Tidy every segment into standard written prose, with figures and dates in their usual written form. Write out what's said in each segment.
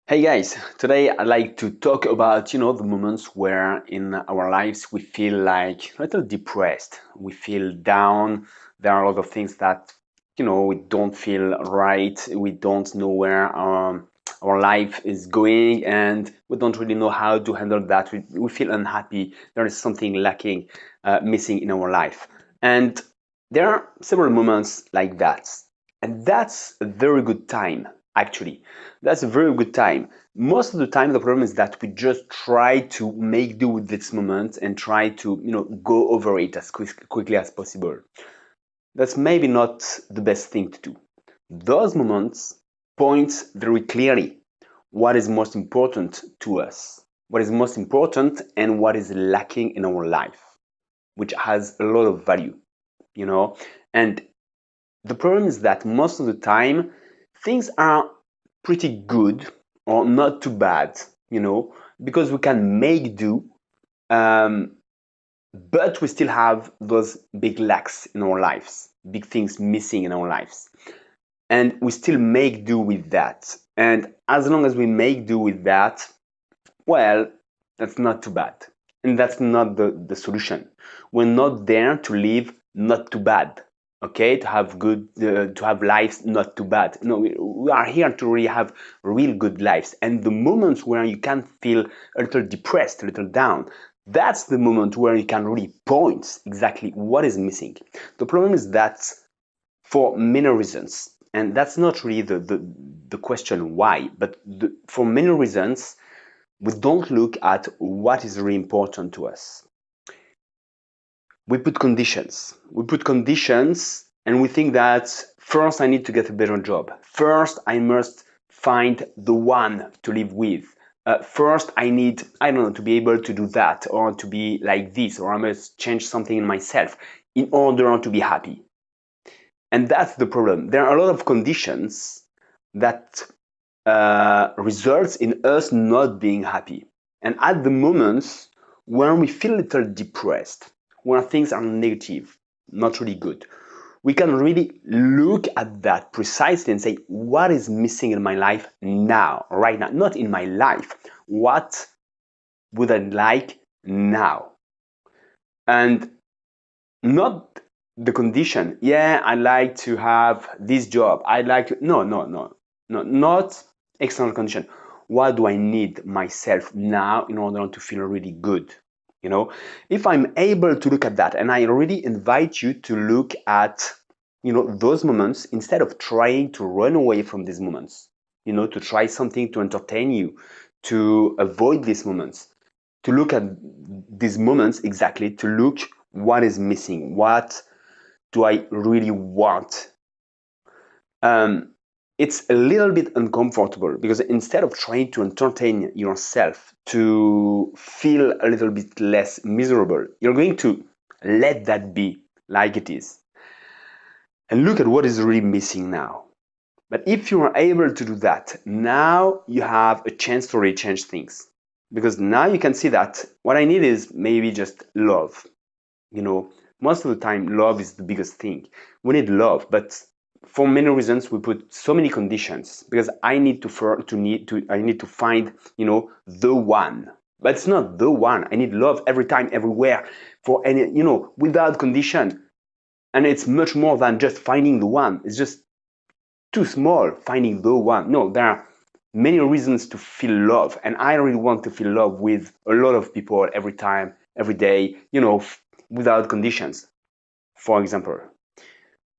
Hey guys, today I'd like to talk about, the moments where in our lives we feel like a little depressed, we feel down. There are a lot of things that, we don't feel right. We don't know where our life is going and we don't really know how to handle that. We feel unhappy. There is something lacking, missing in our life. And there are several moments like that. And that's a very good time, actually. That's a very good time. Most of the time, the problem is that we just try to make do with this moment and try to, go over it as quickly as possible. That's maybe not the best thing to do. Those moments point very clearly what is most important to us, what is most important and what is lacking in our life, which has a lot of value, you know. And the problem is that most of the time things are pretty good or not too bad, because we can make do, um, but we still have those big lacks in our lives, big things missing in our lives. And we still make do with that. And as long as we make do with that, well, that's not too bad. And that's not the solution. We're not there to live not too bad, okay? To have lives not too bad. No, we are here to really have real good lives. And the moments where you can feel a little depressed, a little down, that's the moment where you can really point exactly what is missing. The problem is that for many reasons, and that's not really the question why, but for many reasons, we don't look at what is really important to us. We put conditions. We put conditions and we think that first I need to get a better job. First I must find the one to live with. First I need, I don't know, to be able to do that or to be like this, or I must change something in myself in order to be happy. And that's the problem. There are a lot of conditions that results in us not being happy. And at the moments when we feel a little depressed, when things are negative, not really good, we can really look at that precisely and say, what is missing in my life now, right now? Not in my life. What would I like now? And not the condition. Yeah, I like to have this job. I like to, no, not external condition. What do I need myself now in order to feel really good? If I'm able to look at that, and I really invite you to look at, those moments instead of trying to run away from these moments, to try something to entertain you, to avoid these moments, to look at these moments exactly, to look what is missing, what do I really want. It's a little bit uncomfortable because instead of trying to entertain yourself to feel a little bit less miserable, you're going to let that be like it is and look at what is really missing now. But if you are able to do that, now you have a chance to really change things, because now you can see that what I need is maybe just love. Most of the time love is the biggest thing. We need love, but for many reasons we put so many conditions, because I need to find, the one. But it's not the one. I need love every time, everywhere, for any, without condition. And it's much more than just finding the one. It's just too small, finding the one. No, there are many reasons to feel love, and I really want to feel love with a lot of people every time, every day, without conditions. For example,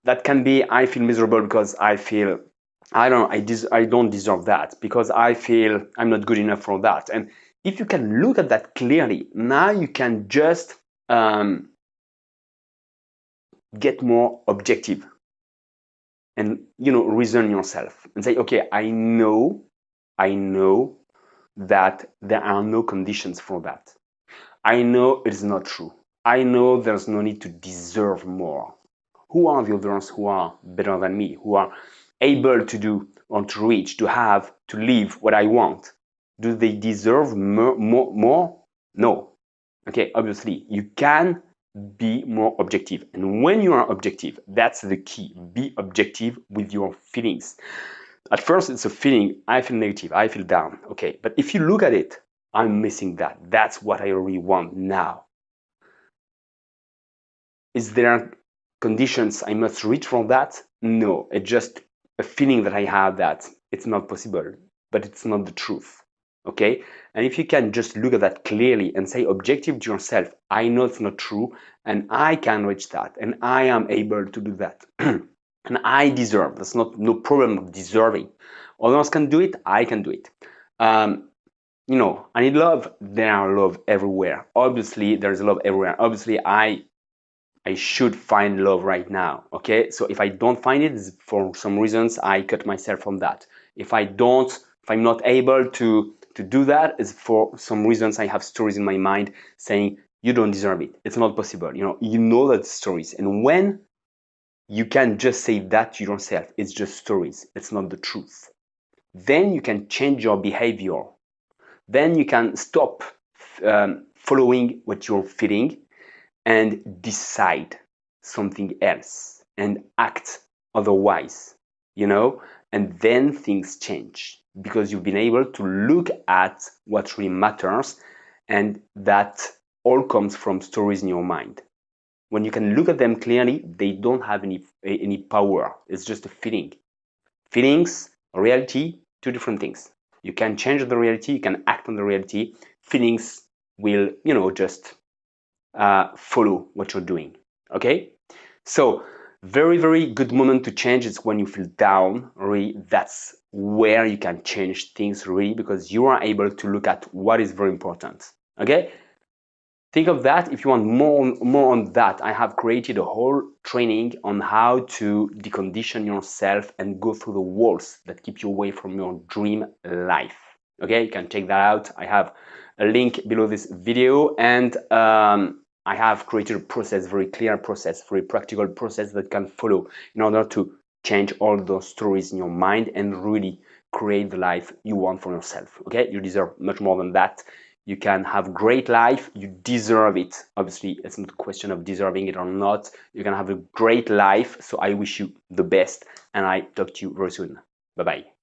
that can be, I feel miserable because I feel, I don't know, I don't deserve that, because I feel I'm not good enough for that. And if you can look at that clearly, now you can just get more objective and, reason yourself and say, okay, I know that there are no conditions for that. I know it is not true. I know there's no need to deserve more. Who are the others who are better than me, who are able to do or to reach, to have, to live what I want? Do they deserve more? No. Okay, obviously, you can be more objective. And when you are objective, that's the key. Be objective with your feelings. At first, it's a feeling. I feel negative. I feel down. Okay. But if you look at it, I'm missing that. That's what I really want now. Is there conditions I must reach for that? No. It's just a feeling that I have that it's not possible, but it's not the truth. Okay. And if you can just look at that clearly and say objective to yourself, I know it's not true and I can reach that and I am able to do that. And I deserve. That's not no problem of deserving. Others can do it. I can do it. Um, I need love. There are love everywhere. Obviously, there's love everywhere. Obviously, I should find love right now. Okay, so if I don't find it, for some reasons I cut myself from that. If I'm not able to do that, is for some reasons I have stories in my mind saying you don't deserve it. It's not possible. You know that stories, and when you can just say that to yourself, it's just stories. It's not the truth. Then you can change your behavior. Then you can stop following what you're feeling and decide something else and act otherwise, and then things change because you've been able to look at what really matters, and that all comes from stories in your mind. When you can look at them clearly, they don't have any power. It's just a feeling. Feelings, reality, two different things. You can change the reality, you can act on the reality. Feelings will, just follow what you're doing. Okay? So, very, very good moment to change is when you feel down. Really, that's where you can change things, really, because you are able to look at what is very important. Okay? Think of that. If you want more on that, I have created a whole training on how to decondition yourself and go through the walls that keep you away from your dream life. Okay, you can check that out. I have a link below this video, and I have created a process, very clear process, very practical process that you can follow in order to change all those stories in your mind and really create the life you want for yourself. Okay, you deserve much more than that. You can have great life. You deserve it. Obviously, it's not a question of deserving it or not. You can have a great life. So I wish you the best, and I talk to you very soon. Bye bye.